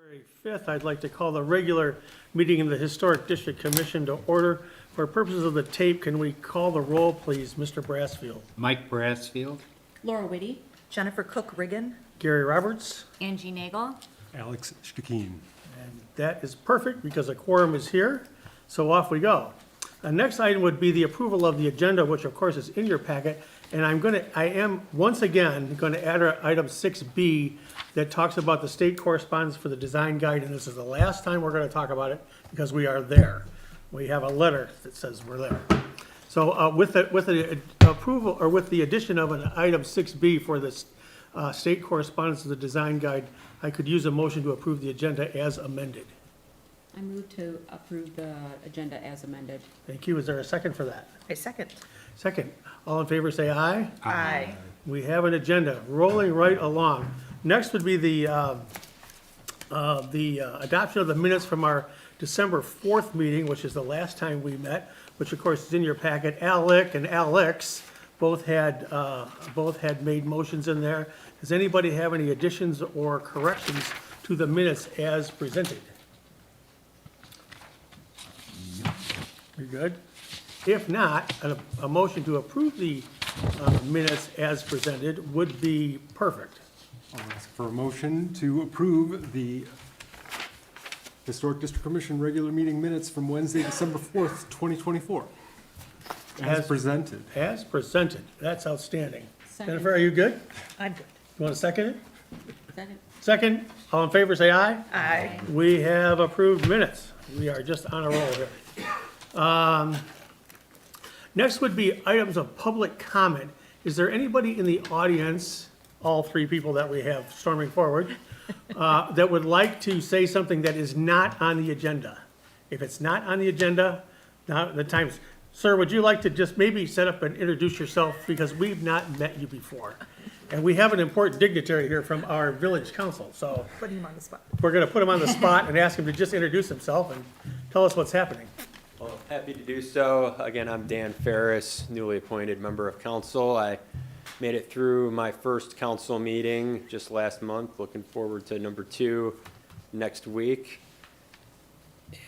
February 5th, I'd like to call the regular meeting of the Historic District Commission to order. For purposes of the tape, can we call the roll, please? Mr. Brassfield. Mike Brassfield. Laura Whitty. Jennifer Cook Riggin. Gary Roberts. Angie Nagel. Alex Stukeen. And that is perfect because a quorum is here, so off we go. The next item would be the approval of the agenda, which of course is in your packet. And I am once again going to add item 6B that talks about the state correspondence for the design guide. And this is the last time we're going to talk about it because we are there. We have a letter that says we're there. So with the approval, or with the addition of an item 6B for this state correspondence of the design guide, I could use a motion to approve the agenda as amended. I move to approve the agenda as amended. Thank you. Is there a second for that? I second. Second. All in favor, say aye. Aye. We have an agenda rolling right along. Next would be the adoption of the minutes from our December 4th meeting, which is the last time we met, which of course is in your packet. Alec and Alex both had made motions in there. Does anybody have any additions or corrections to the minutes as presented? You're good? If not, a motion to approve the minutes as presented would be perfect. I'll ask for a motion to approve the Historic District Commission regular meeting minutes from Wednesday, December 4th, 2024. As presented. As presented. That's outstanding. Second. Jennifer, are you good? I'm good. You want to second it? Second. Second? All in favor, say aye. Aye. We have approved minutes. We are just on a roll here. Next would be items of public comment. Is there anybody in the audience, all three people that we have storming forward, that would like to say something that is not on the agenda? If it's not on the agenda, now the time's, sir, would you like to just maybe set up and introduce yourself, because we've not met you before. And we have an important dignitary here from our village council, so Putting him on the spot. we're gonna put him on the spot and ask him to just introduce himself and tell us what's happening. Well, happy to do so. Again, I'm Dan Ferris, newly appointed member of council. I made it through my first council meeting just last month. Looking forward to number 2 next week.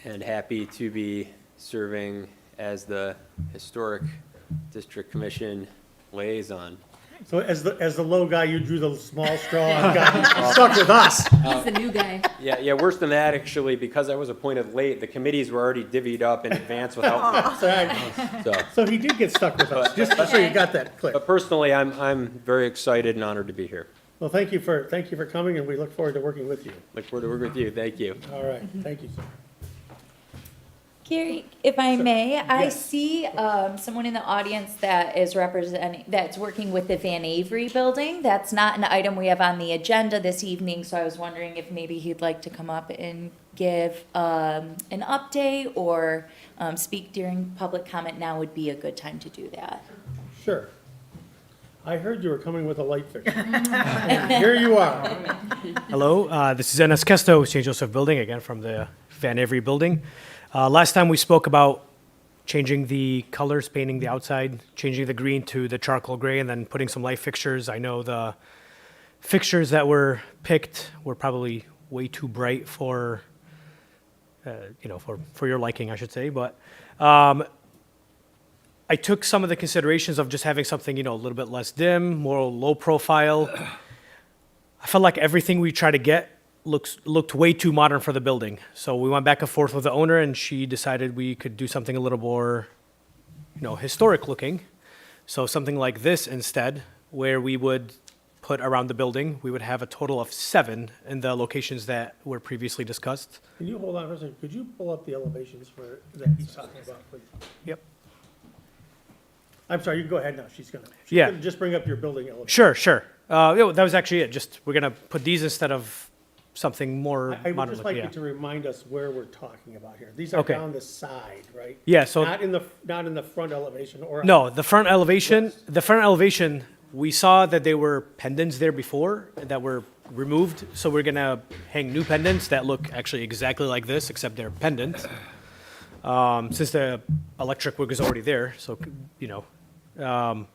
And happy to be serving as the Historic District Commission liaison. So as the low guy, you drew the small straw and got stuck with us. He's the new guy. Yeah, worse than that, actually, because I was appointed late, the committees were already divvied up in advance without me. So. So he did get stuck with us, just so you got that clear. But personally, I'm very excited and honored to be here. Well, thank you for coming, and we look forward to working with you. Look forward to working with you. Thank you. All right, thank you, sir. Gary, if I may, I Yes. see someone in the audience that is that's working with the Van Avery building. That's not an item we have on the agenda this evening, so I was wondering if maybe he'd like to come up and give an update or speak during public comment. Now would be a good time to do that. Sure. I heard you were coming with a light fixture. And here you are. Hello, this is Enes Kesto, St. Joseph Building, again from the Van Avery Building. Last time we spoke about changing the colors, painting the outside, changing the green to the charcoal gray, and then putting some light fixtures. I know the fixtures that were picked were probably way too bright for, for your liking, I should say. But I took some of the considerations of just having something, a little bit less dim, more low profile. I felt like everything we tried to get looked way too modern for the building. So we went back and forth with the owner, and she decided we could do something a little more, historic looking. So something like this instead, where we would put around the building. We would have a total of 7 in the locations that were previously discussed. Can you hold on for a second? Could you pull up the elevations that he's talking about, please? Yep. I'm sorry, you can go ahead now. She's gonna Yeah. just bring up your building elevation. Sure. That was actually it. Just we're gonna put these instead of something more I would modern just like looking. you to remind us where we're talking about here. These are Okay. down the side, right? Yeah, so Not in the front elevation or. no, the front elevation, we saw that there were pendants there before that were removed. So we're gonna hang new pendants that look actually exactly like this, except they're pendants. Since the electric work is already there, so,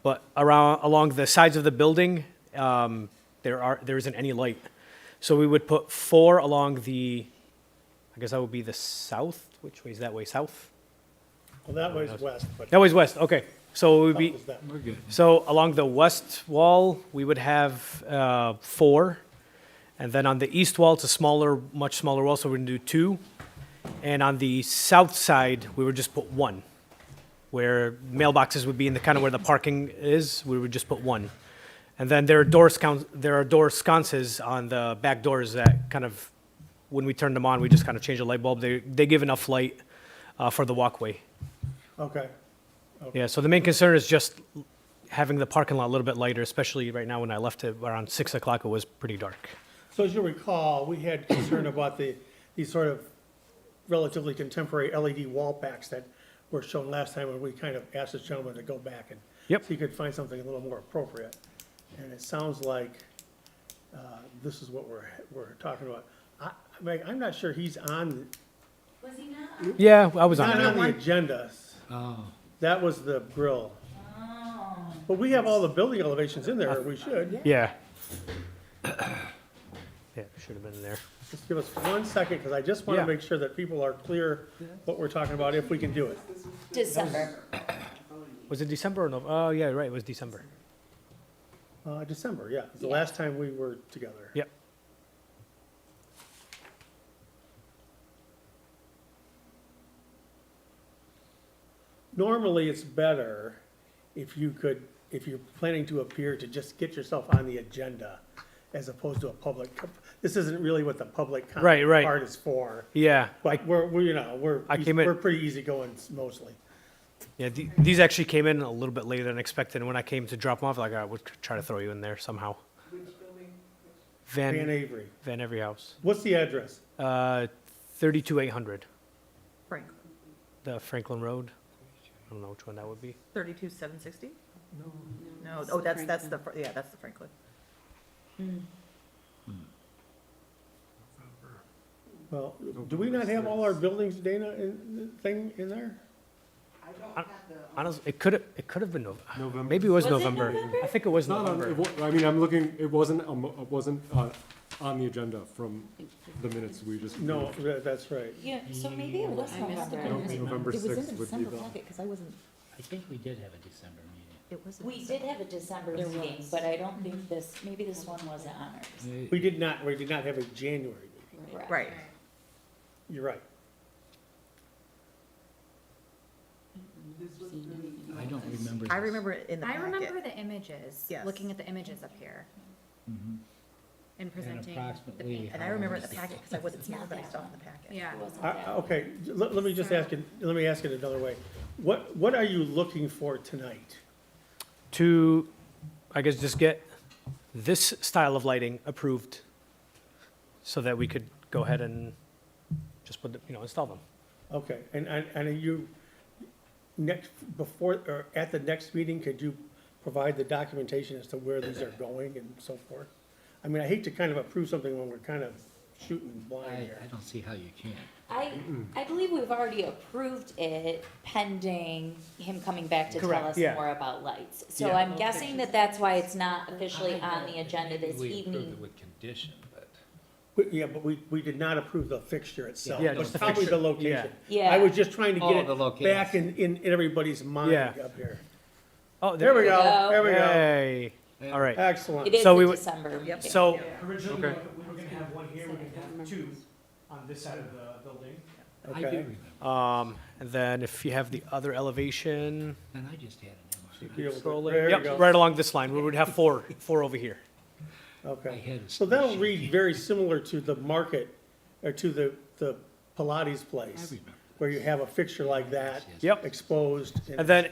but along the sides of the building, there isn't any light. So we would put 4 along the, I guess that would be the south, which way is that way, south? Well, that way's west, but. That way's west, okay. So it would be, South is that. We're good. so along the west wall, we would have 4. And then on the east wall, it's a smaller, much smaller wall, so we're gonna do 2. And on the south side, we would just put 1. Where mailboxes would be in the kind of where the parking is, we would just put 1. And then there are door sconces on the back doors that kind of, when we turn them on, we just kind of change the light bulb. They give enough light for the walkway. Okay, Yeah, so the main concern is just having the parking lot a little bit lighter, especially right now when I left it around 6 o'clock, it was pretty dark. so as you recall, we had concern about these sort of relatively contemporary LED wall packs that were shown last time, and we kind of asked this gentleman to go back and Yep. see if he could find something a little more appropriate. And it sounds like this is what we're talking about. I'm not sure he's on, Was he not? Yeah, I was on not it. on the agenda. Oh, That was the grill. But we have all the building elevations in there, or we should. Yeah. Yeah, should have been in there. Just give us 1 second, because I just want Yeah. to make sure that people are clear what we're talking about, if we can do it. December. Was it December or no? Oh, yeah, right, it was December. December, yeah, it's the Yeah. last time we were together. Yep. Normally, it's better if you're planning to appear, to just get yourself on the agenda as opposed to a public, this isn't really what the public Right, right. part is for. Yeah, But I came in- we're pretty easygoing mostly. yeah, these actually came in a little bit later than expected, and when I came to drop them off, like, I would try to throw you in there somehow. Van Van Avery. Avery House. What's the address? 32800, Franklin, the Franklin Road. I don't know which one that would be. 32,760? No, oh, that's the, yeah, that's the Franklin. Well, do we not have all our buildings, Dana, in there? Honestly, it could have been November. maybe it was Was it November. November? I think it was It's not on, November. I mean, I'm looking, it wasn't on the agenda from the minutes we just. No, that's right. Yeah, so maybe it was I missed it. November. November It was in 6th the would be December the. packet, because I wasn't, I think we did have a December meeting. it was. in We December. did have a December There meeting, was. but I don't think maybe this one wasn't on ours. We did not have a January meeting. Correct. Right. You're right. I don't remember. I this. remember it in the I packet. remember the images, Yes. looking at the images up here Mhm. and presenting the approximately paint. And I remember it in the packet, because I wasn't smart, but I saw it in the packet. Yeah. It wasn't that. Okay, let me just ask it, let me ask it another way. What are you looking for tonight? To, I guess, just get this style of lighting approved so that we could go ahead and just install them. Okay, and are you, or at the next meeting, could you provide the documentation as to where these are going and so forth? I mean, I hate to kind of approve something when we're kind of shooting blind I here. don't see how you can. I believe we've already approved it pending him coming back to tell Correct, us yeah. more about lights. So Yeah. I'm guessing that that's why it's not officially on the agenda this We approved it evening. with condition, but. Yeah, but we did not approve the fixture itself, Yeah, but just the probably the fixture, location. yeah. I was just trying to Oh, get the it location. back in everybody's mind Yeah. up here. Oh, There we go, go. there we go. Hey, all right. Excellent. It is So we a would- December meeting. So yeah. originally, Okay. we were gonna have one here, we're gonna have 2 on this side of the building. I do Okay. remember, And then if you have the other elevation, and I just had an image. Be able to- scroll There it, you yep, go. right along this line, we would have 4 over here. I Okay. had a So that'll spreadsheet. read very similar to the market, or to the Pilates I place, remember. where you have a fixture like that Yep. exposed. And then,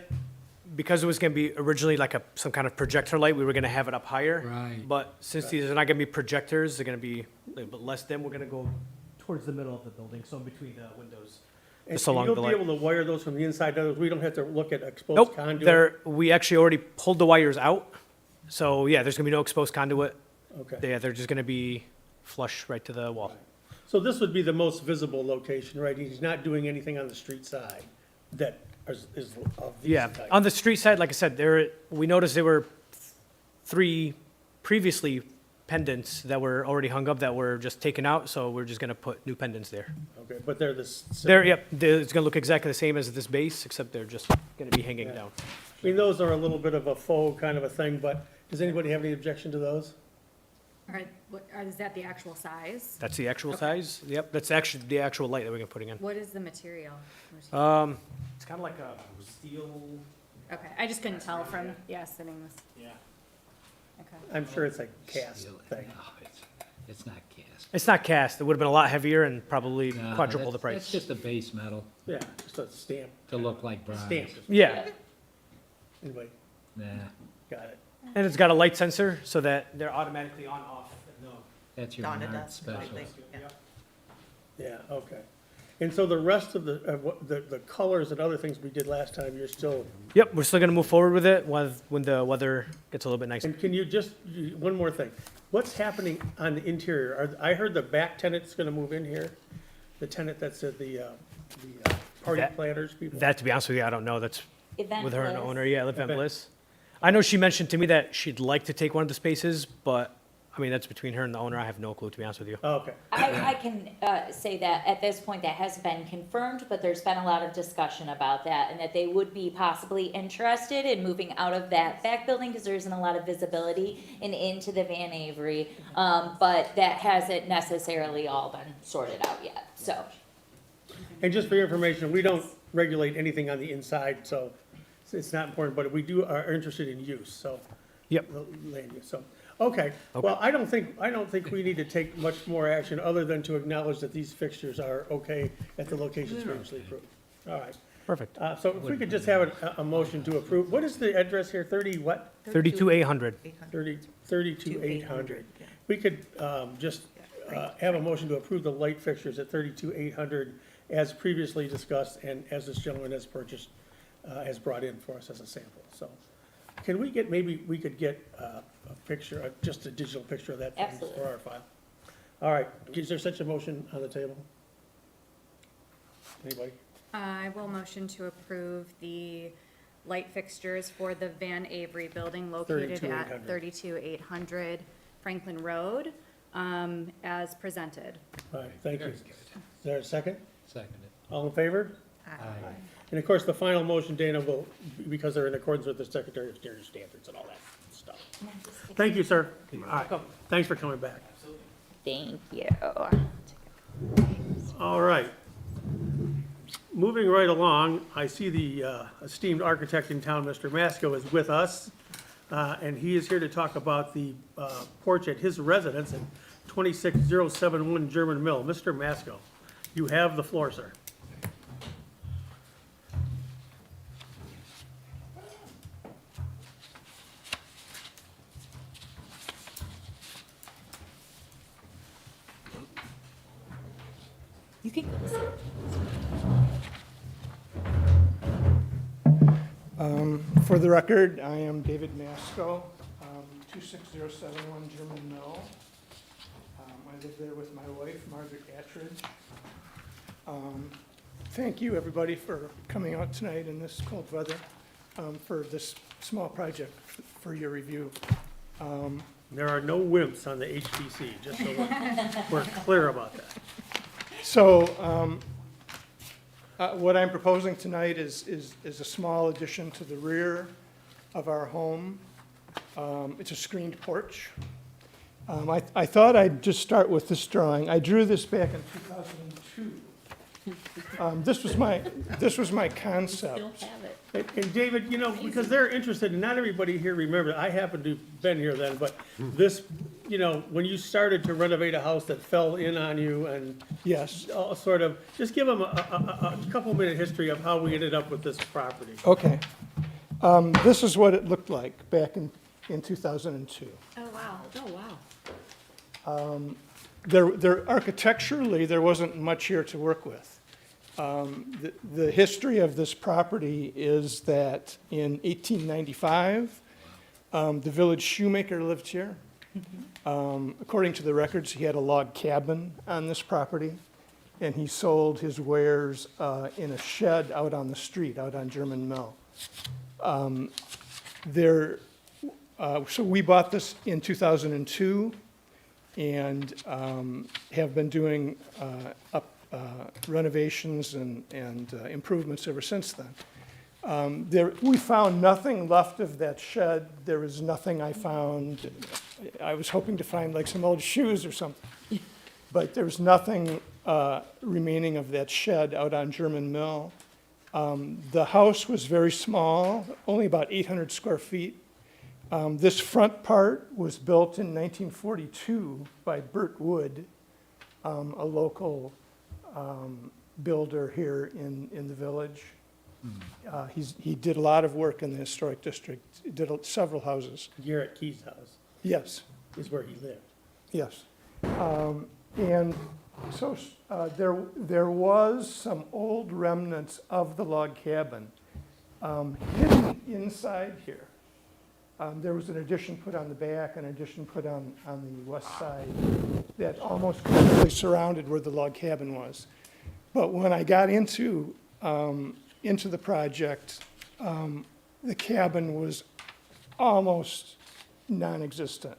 because it was gonna be originally like some kind of projector light, we were gonna have it up higher. Right. But since these are not gonna be projectors, they're gonna be a little bit less dim, we're gonna go towards the middle of the building, so in between the windows. And just along you'll the be light. able to wire those from the inside, in other words, we don't have to look at exposed Nope, conduit? we actually already pulled the wires out, so yeah, there's gonna be no exposed conduit. Okay, Yeah, they're just gonna be flush right to the wall. so this would be the most visible location, right? He's not doing anything on the street side that is of these Yeah, type. on the street side, like I said, we noticed there were 3 previously pendants that were already hung up that were just taken out, so we're just gonna put new pendants there. Okay, but they're They're, yep, it's gonna look exactly the same as this base, except they're just gonna be hanging down. I mean, those are a little bit of a faux kind of a thing, but does anybody have any objection to those? Is that the actual size? That's the actual size, yep, that's actually the actual light that we're putting in. What is the material? It's kinda like a steel. Okay, I just couldn't tell from, sitting this, Yeah. okay. I'm sure it's a cast Seal it. thing. No, it's not cast. It's not cast, it would've been a lot heavier and probably No, quadruple the that's- That's price. just a base metal Yeah, just a stamp, to look like bronze. stamp. Yeah, Anybody, Nah, got it. and it's got a light sensor so that they're automatically on, off. No. that's your Dawn it Menard does, I special. think, yeah. Yeah, okay. And so the rest of the colors and other things we did last time, you're still, Yep, we're still gonna move forward with it when the weather gets a little bit nicer. and can you just, one more thing. What's happening on the interior? I heard the back tenant's gonna move in here, the tenant that's at the party That- planners people. That, to be honest with you, I don't know, that's Event with her and the Bliss. owner, yeah, Event Event. Bliss. I know she mentioned to me that she'd like to take one of the spaces, but, I mean, that's between her and the owner, I have no clue, to be honest with you. Oh, okay, I can say that at this point, that has been confirmed, but there's been a lot of discussion about that, and that they would be possibly interested in moving out of that back building, because there isn't a lot of visibility and into the Van Avery, but that hasn't necessarily all been sorted out yet, so. and just for your information, we don't regulate anything on the inside, so it's not important, but we are interested in use, so. Yep. the land use, so, okay. Well, I don't think we need to take much more action other than to acknowledge that these fixtures are okay at the locations previously approved. All right, Perfect. so if we could just have a motion to approve, what is the address here, 30 what? 32,800. 32,800. We could just have a motion to approve the light fixtures at 32,800 as previously discussed and as this gentleman has purchased, has brought in for us as a sample, so. Can we get, maybe we could get a picture, just a digital picture of that thing Absolutely. for our file? All right, is there such a motion on the table? Anybody? I will motion to approve the light fixtures for the Van Avery building located at 32,800. 32,800 Franklin Road, as presented. All right, thank you. Is there a second? Seconded. All in favor? Aye. And of course, the final motion, Dana, will, because they're in accordance with the Secretary of Exterior standards and all that stuff. Thank you, sir. All right, thanks for coming back. Thank you. All right. Moving right along, I see the esteemed architect in town, Mr. Masco, is with us. And he is here to talk about the porch at his residence at 26071 German Mill. Mr. Masco, you have the floor, sir. You can go. For the record, I am David Masco, 26071 German Mill. I live there with my wife, Margaret Attridge. Thank you, everybody, for coming out tonight in this cold weather for this small project for your review. There are no wimps on the HPC, just so we're clear about that. So what I'm proposing tonight is a small addition to the rear of our home. It's a screened porch. I thought I'd just start with this drawing. I drew this back in 2002. This was my concept. And David, you know, because they're interested, and not everybody here remembers, I happen to have been here then, but this, you know, when you started to renovate a house that fell in on you and Yes, all sort of, just give them a couple-minute history of how we ended up with this property. okay. This is what it looked like back in 2002. Oh, wow. Oh, wow. There architecturally, there wasn't much here to work with. The history of this property is that in 1895, the village shoemaker lived here. According to the records, he had a log cabin on this property, and he sold his wares in a shed out on the street, out on German Mill. So we bought this in 2002. and have been doing renovations and improvements ever since then. We found nothing left of that shed. There was nothing I found. I was hoping to find like some old shoes or something. But there was nothing remaining of that shed out on German Mill. The house was very small, only about 800 square feet. This front part was built in 1942 by Burt Wood, a local builder here in the village. He did a lot of work in the historic district, he did several houses. Garrett Key's house Yes, is where he lived. yes. And so there was some old remnants of the log cabin hidden inside here. There was an addition put on the back, an addition put on the west side that almost completely surrounded where the log cabin was. But when I got into the project, the cabin was almost non-existent.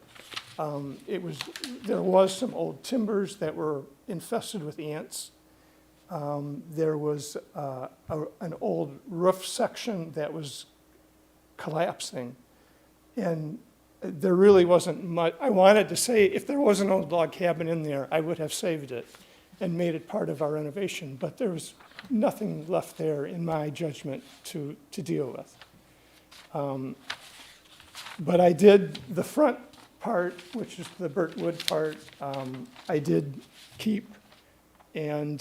There was some old timbers that were infested with ants. There was an old roof section that was collapsing. And there really wasn't much. I wanted to say, if there was an old log cabin in there, I would have saved it and made it part of our renovation. But there was nothing left there, in my judgment, to deal with. But I did the front part, which is the Burt Wood part, I did keep and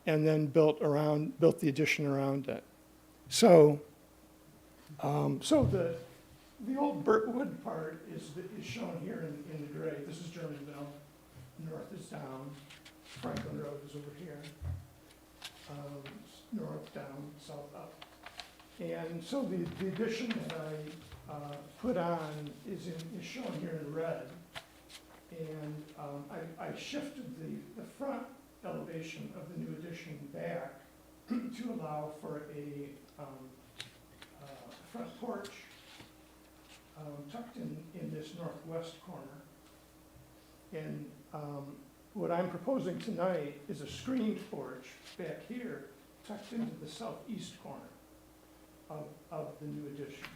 then built the addition around it. So the old Burt Wood part is shown here in the gray. This is German Mill. North is down. Franklin Road is over here. North down, south up. And so the addition that I put on is shown here in red. And I shifted the front elevation of the new addition back to allow for a front porch tucked in this northwest corner. And what I'm proposing tonight is a screened porch back here tucked into the southeast corner of the new addition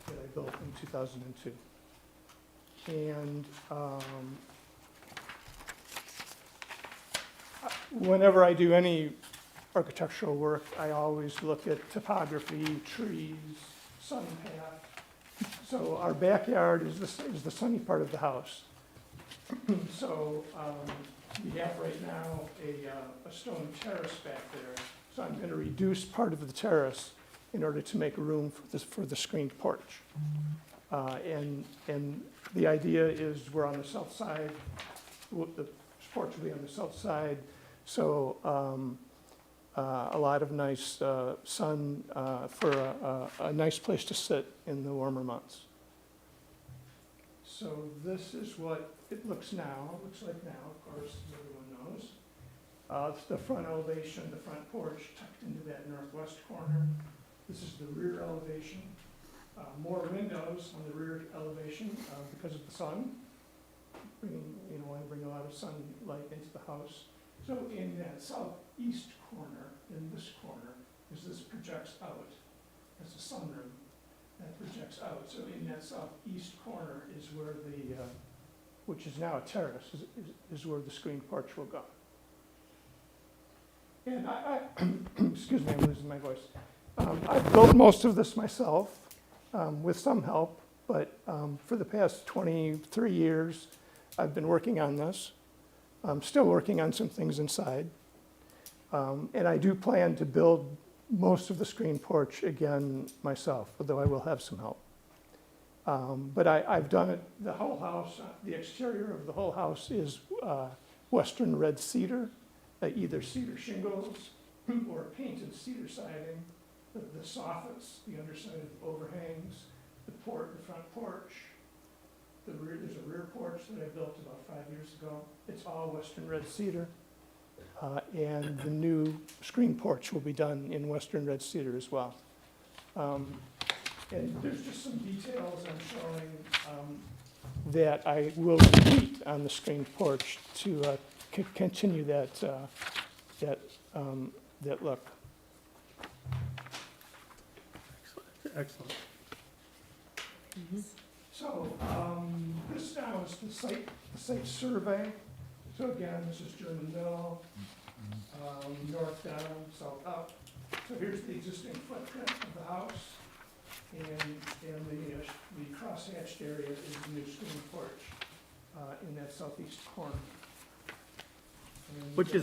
that I built in 2002. And whenever I do any architectural work, I always look at topography, trees, sun path. So our backyard is the sunny part of the house. So we have right now a stone terrace back there. So I'm going to reduce part of the terrace in order to make room for the screened porch. And the idea is we're on the south side. The porch will be on the south side. So a lot of nice sun for a nice place to sit in the warmer months. So this is what it looks now. It looks like now, of course, as everyone knows. It's the front elevation, the front porch tucked into that northwest corner. This is the rear elevation. More windows on the rear elevation because of the sun. Want to bring a lot of sunlight into the house. So in that southeast corner, in this corner, as this projects out, that's a sunroom that projects out. So in that southeast corner is where which is now a terrace, is where the screened porch will go. And excuse me, I'm losing my voice. I've built most of this myself with some help, but for the past 23 years, I've been working on this. I'm still working on some things inside. And I do plan to build most of the screened porch again myself, although I will have some help. But I've done it, the whole house, the exterior of the whole house is Western red cedar, either cedar shingles or painted cedar siding. The soffits, the underside of the overhangs, the front porch, there's a rear porch that I built about 5 years ago. It's all Western red cedar. And the new screen porch will be done in Western red cedar as well. And there's just some details I'm showing that I will repeat on the screened porch to continue that look. Excellent. So, this now is the site survey. So again, this is German Mill, north down, south up. So here's the existing footprint of the house, and the cross-hatched area is the new screen porch in that southeast corner. And, Which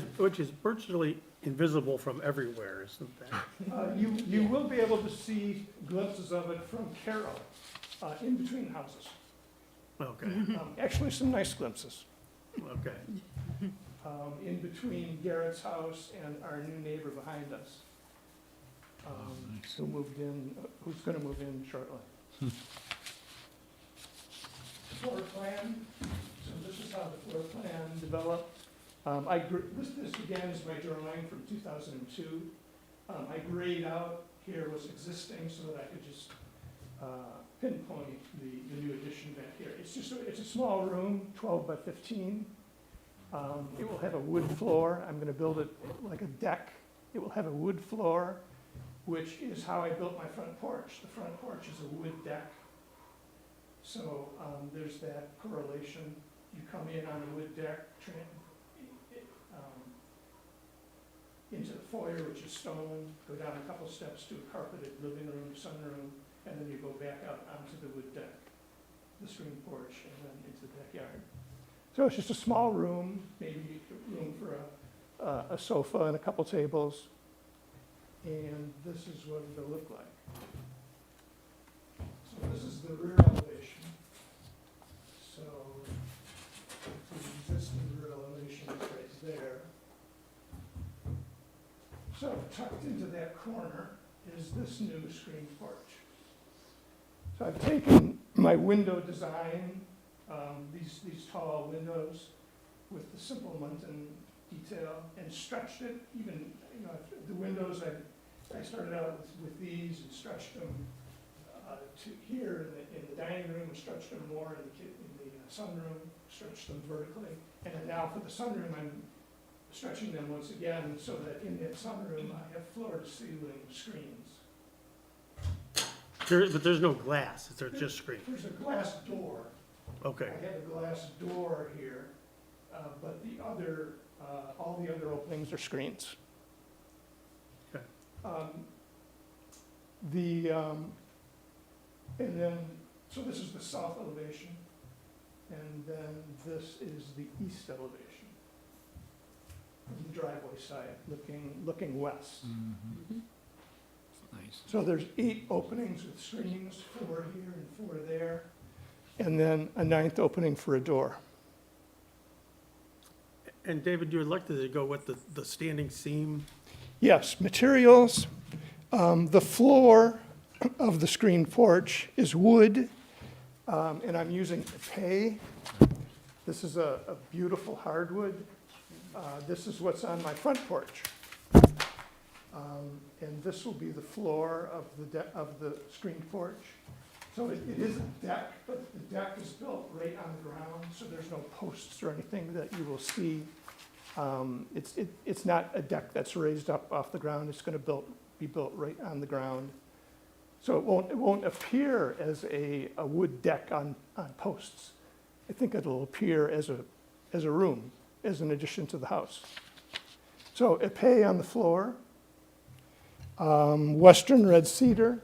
is virtually invisible from everywhere, isn't that? You will be able to see glimpses of it from Carroll, in between houses. Okay, Actually, some nice glimpses. okay. In between Garrett's house and our new neighbor behind us, who moved in, who's gonna move in shortly. Floor plan, so this is how the floor plan developed. This again is my drawing from 2002. I grayed out here was existing so that I could just pinpoint the new addition back here. It's a small room, 12 by 15. It will have a wood floor. I'm gonna build it like a deck. It will have a wood floor, which is how I built my front porch. The front porch is a wood deck. So there's that correlation. You come in on a wood deck, into the foyer, which is stone, go down a couple steps to a carpeted living room, sunroom, and then you go back out onto the wood deck, the screen porch, and then into the backyard. So it's just a small room, maybe room for a sofa and a couple tables. And this is what it'll look like. So this is the rear elevation. So the existing rear elevation is right there. So tucked into that corner is this new screen porch. So I've taken my window design, these tall windows with the simple muntin detail, and stretched it even, the windows, I started out with these and stretched them to here in the dining room, and stretched them more in the sunroom, stretched them vertically. And then now for the sunroom, I'm stretching them once again so that in that sunroom, I have floor-to-ceiling screens. But there's no glass, they're just screen. There's a glass door. Okay, I have a glass door here, but all the other openings are screens. Okay. And then, so this is the south elevation, and then this is the east elevation. From the driveway side, looking west. Nice. So there's 8 openings with screens, 4 here and 4 there, and then a 9th opening for a door. and David, you elected to go with the standing seam. Yes, materials. The floor of the screen porch is wood, and I'm using epay. This is a beautiful hardwood. This is what's on my front porch. And this will be the floor of the screen porch. So it is a deck, but the deck is built right on the ground, so there's no posts or anything that you will see. It's not a deck that's raised up off the ground. It's going to be built right on the ground. So it won't appear as a wood deck on posts. I think it'll appear as a room, as an addition to the house. So epay on the floor, western red cedar.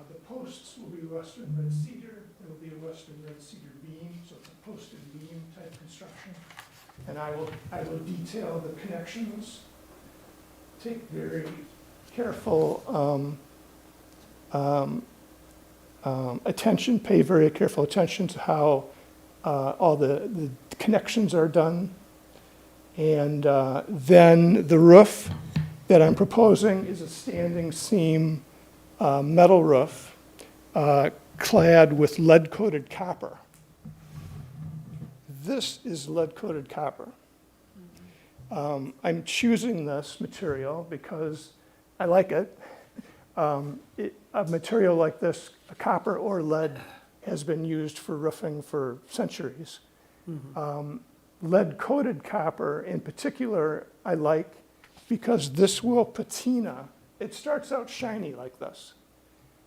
The posts will be western red cedar. There will be a western red cedar beam, so it's a posted beam type construction. And I will detail the connections. Take very careful attention, pay very careful attention to how all the connections are done. And then the roof that I'm proposing is a standing seam metal roof clad with lead-coated copper. This is lead-coated copper. I'm choosing this material because I like it. A material like this, copper or lead, has been used for roofing for centuries. Lead-coated copper in particular, I like because this will patina. It starts out shiny like this,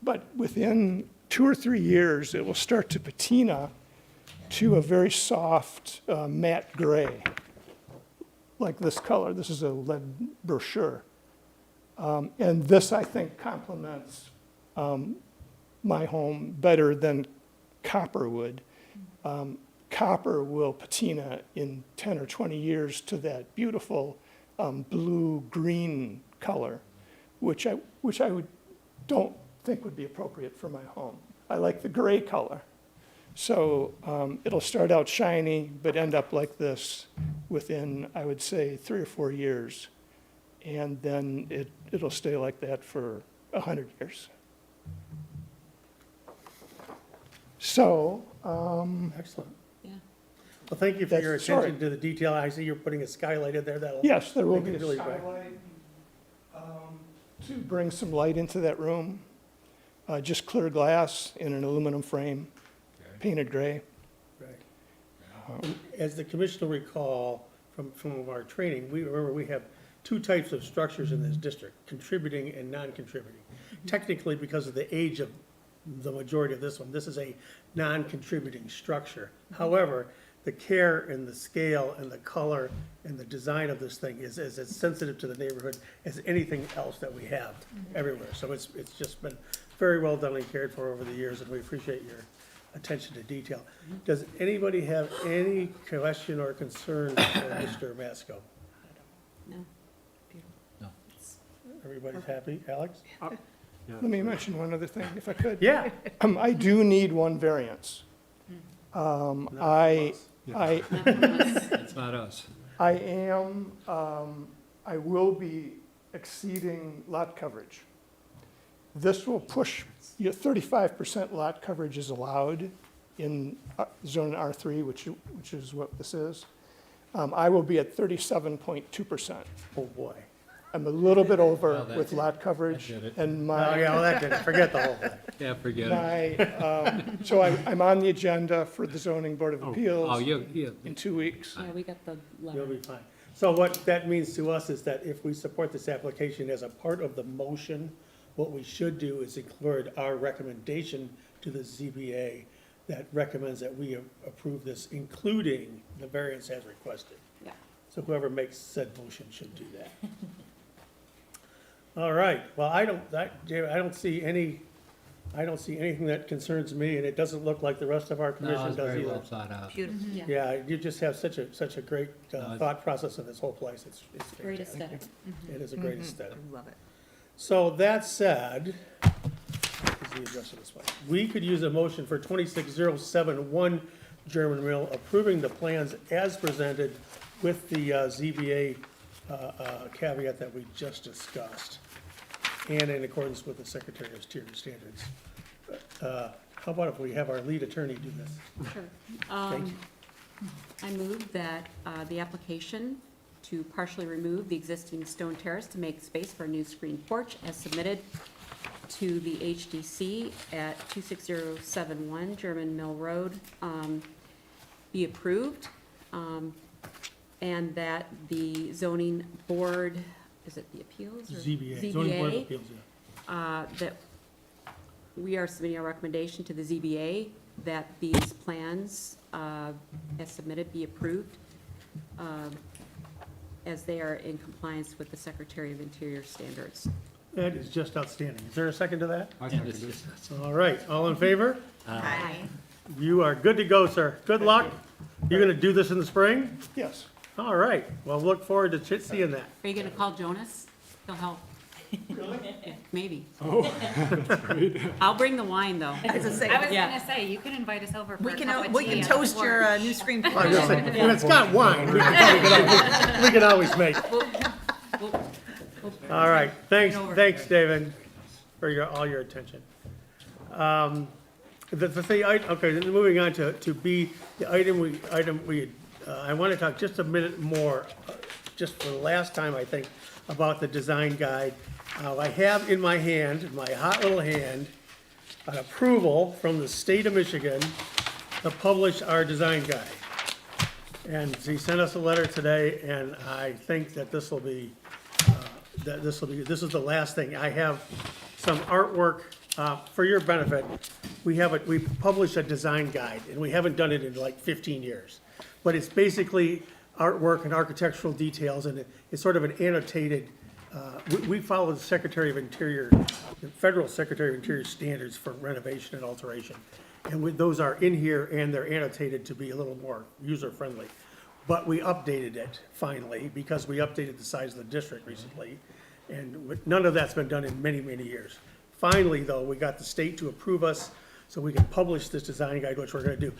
but within 2 or 3 years, it will start to patina to a very soft matte gray, like this color. This is a lead brochure. And this, I think, complements my home better than copper would. Copper will patina in 10 or 20 years to that beautiful blue-green color, which I don't think would be appropriate for my home. I like the gray color. So it'll start out shiny, but end up like this within, I would say, 3 or 4 years. And then it'll stay like that for 100 years. So, Excellent. Yeah. Well, thank you for your That's- sorry. attention to the detail. I see you're putting a skylight in there. That'll yes, there will make be it a really bright. skylight to bring some light into that room. Just clear glass in an aluminum frame, painted gray. Right. As the commission will recall from our training, we have two types of structures in this district, contributing and non-contributing. Technically, because of the age of the majority of this one, this is a non-contributing structure. However, the care and the scale and the color and the design of this thing is as sensitive to the neighborhood as anything else that we have everywhere. So it's just been very well done and cared for over the years, and we appreciate your attention to detail. Does anybody have any question or concern for Mr. Masco? No. Everybody's happy? Alex? Let me mention one other thing, if I could. Yeah. I do need one variance. I It's not us. I will be exceeding lot coverage. This will push, 35% lot coverage is allowed in zone R3, which is what this is. I will be at 37.2%. Oh, boy. I'm a little bit over Well, that- with lot coverage, that did it. and Oh, yeah, well, that did it. Forget the whole thing. Yeah, forget it. so I'm on the agenda for the zoning board of Oh, appeals you, in 2 weeks. Yeah, we got the You'll letter. be fine. So what that means to us is that if we support this application as a part of the motion, what we should do is include our recommendation to the ZBA that recommends that we approve this, including the variance as requested. Yeah. So whoever makes said motion should do that. All right, well, I don't see anything that concerns me, and it doesn't look like the rest of our no, commission it's does very well either. thought out. Beautiful. Yeah. Yeah, you just have such a great No, it's- thought process in this whole place. It's Great fantastic. aesthetic. It is a great aesthetic. Love it. So that said, is the address of this one? We could use a motion for 26071 German Mill, approving the plans as presented with the ZBA caveat that we just discussed, and in accordance with the Secretary of Interior standards. How about if we have our lead attorney do this? Sure. Thank you. I move that the application to partially remove the existing stone terrace to make space for a new screen porch as submitted to the HDC at 26071 German Mill Road be approved, and that the zoning board, is it the appeals? or- ZBA, Zoning Board of ZBA, Appeals, yeah. that we are submitting a recommendation to the ZBA that these plans, as submitted, be approved, as they are in compliance with the Secretary of Interior standards. That is just outstanding. Is there a second to that? I And second it's it. just- All right, all in favor? Aye. You are good to go, sir. Good luck. You're gonna do this in the spring? Yes. All right, well, look forward to seeing that. Are you gonna call Jonas? He'll help. Yeah, maybe. Oh, I'll bring the wine, though. I was gonna say, I was Yeah. gonna say, you can invite us over for we a can, cup of we tea can on the toast your porch. new screen I was porch. gonna say, if it's got wine, we can always make. All right, thanks, David, for all your attention. Okay, then moving on to B, the I want to talk just a minute more, just for the last time, I think, about the design guide. I have in my hand, my hot little hand, an approval from the state of Michigan to publish our design guide. And he sent us a letter today, and I think that this will be, this is the last thing. I have some artwork, for your benefit. We published a design guide, and we haven't done it in like 15 years. But it's basically artwork and architectural details, and it's sort of an annotated, we follow the Secretary of Interior, the Federal Secretary of Interior standards for renovation and alteration. And those are in here, and they're annotated to be a little more user-friendly. But we updated it finally, because we updated the size of the district recently. And none of that's been done in many, many years. Finally, though, we got the state to approve us so we can publish this design guide, which we're gonna do.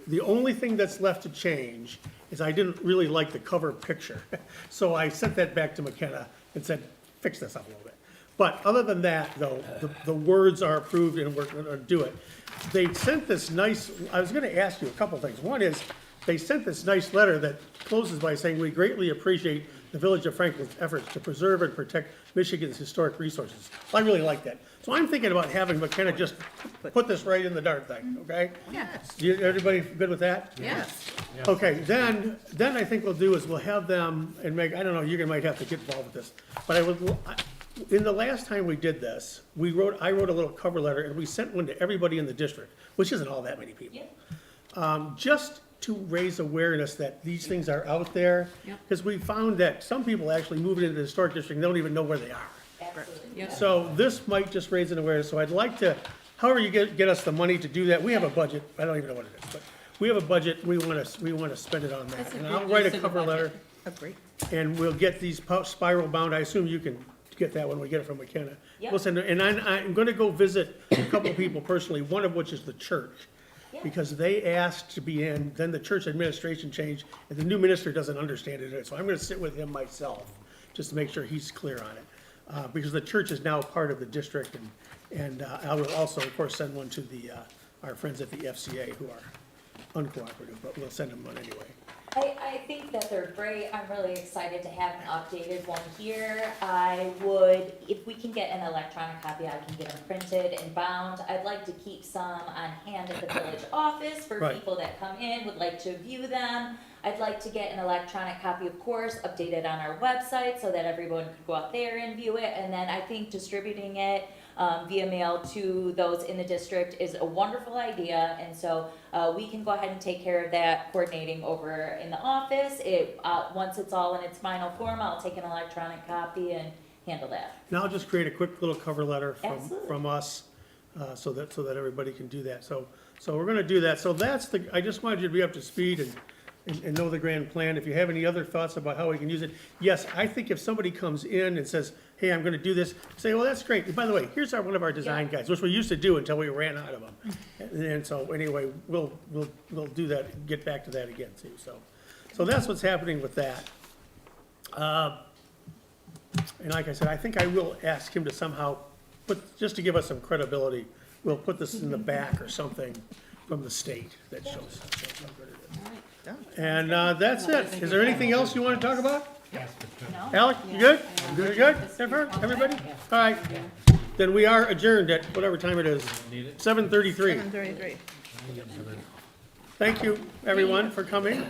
The only thing that's left to change is I didn't really like the cover picture. So I sent that back to McKenna and said, fix this up a little bit. But other than that, though, the words are approved and we're gonna do it. They sent this nice, I was gonna ask you a couple things. One is, they sent this nice letter that closes by saying, "We greatly appreciate the Village of Franklin's efforts to preserve and protect Michigan's historic resources." I really like that. So I'm thinking about having McKenna just put this right in the darn thing, okay? Yes. Everybody good with that? Yes. Okay, then I think we'll do is we'll have them, and Meg, I don't know, you might have to get involved with this, but in the last time we did this, I wrote a little cover letter, and we sent one to everybody in the district, which isn't all that many people. Just to raise awareness that these things are out there, because we found that some people actually move into the historic district and don't even know where they are. Absolutely. So this might just raise an awareness, so I'd like to, however you get us the money to do that, we have a budget, I don't even know what it is, but we have a budget, we wanna spend it on that. And I'll write a cover letter, Oh, great. and we'll get these spiral bound, I assume you can get that when we get it from McKenna. Yep. We'll send it, and I'm gonna go visit a couple of people personally, one of which is the church. Because they asked to be in, then the church administration changed, and the new minister doesn't understand it, so I'm gonna sit with him myself, just to make sure he's clear on it. Because the church is now part of the district, and I will also, of course, send one to our friends at the FCA who are uncooperative, but we'll send them one anyway. I think that they're great. I'm really excited to have an updated one here. I would, if we can get an electronic copy, I can get them printed and bound. I'd like to keep some on hand at the village office for Right. people that come in, would like to view them. I'd like to get an electronic copy, of course, updated on our website so that everyone could go out there and view it. And then I think distributing it via mail to those in the district is a wonderful idea. And so we can go ahead and take care of that, coordinating over in the office. Once it's all in its final form, I'll take an electronic copy and handle that. And I'll just create a quick little cover letter Absolutely. from us, so that everybody can do that. So we're gonna do that. So I just wanted you to be up to speed and know the grand plan. If you have any other thoughts about how we can use it, yes, I think if somebody comes in and says, hey, I'm gonna do this, say, well, that's great. And by the way, here's one of our design guides, which we used to do until we ran out of them. And so anyway, we'll do that, get back to that again too, so that's what's happening with that. And like I said, I think I will ask him to somehow just to give us some credibility, we'll put this in the back or something from the state that shows how good it is. And that's it. Is there anything else you want to talk about? Alec, you good? You good? Jennifer, everybody? All right. Then we are adjourned at whatever time it is, 7:33. 7:33. Thank you, everyone, for coming.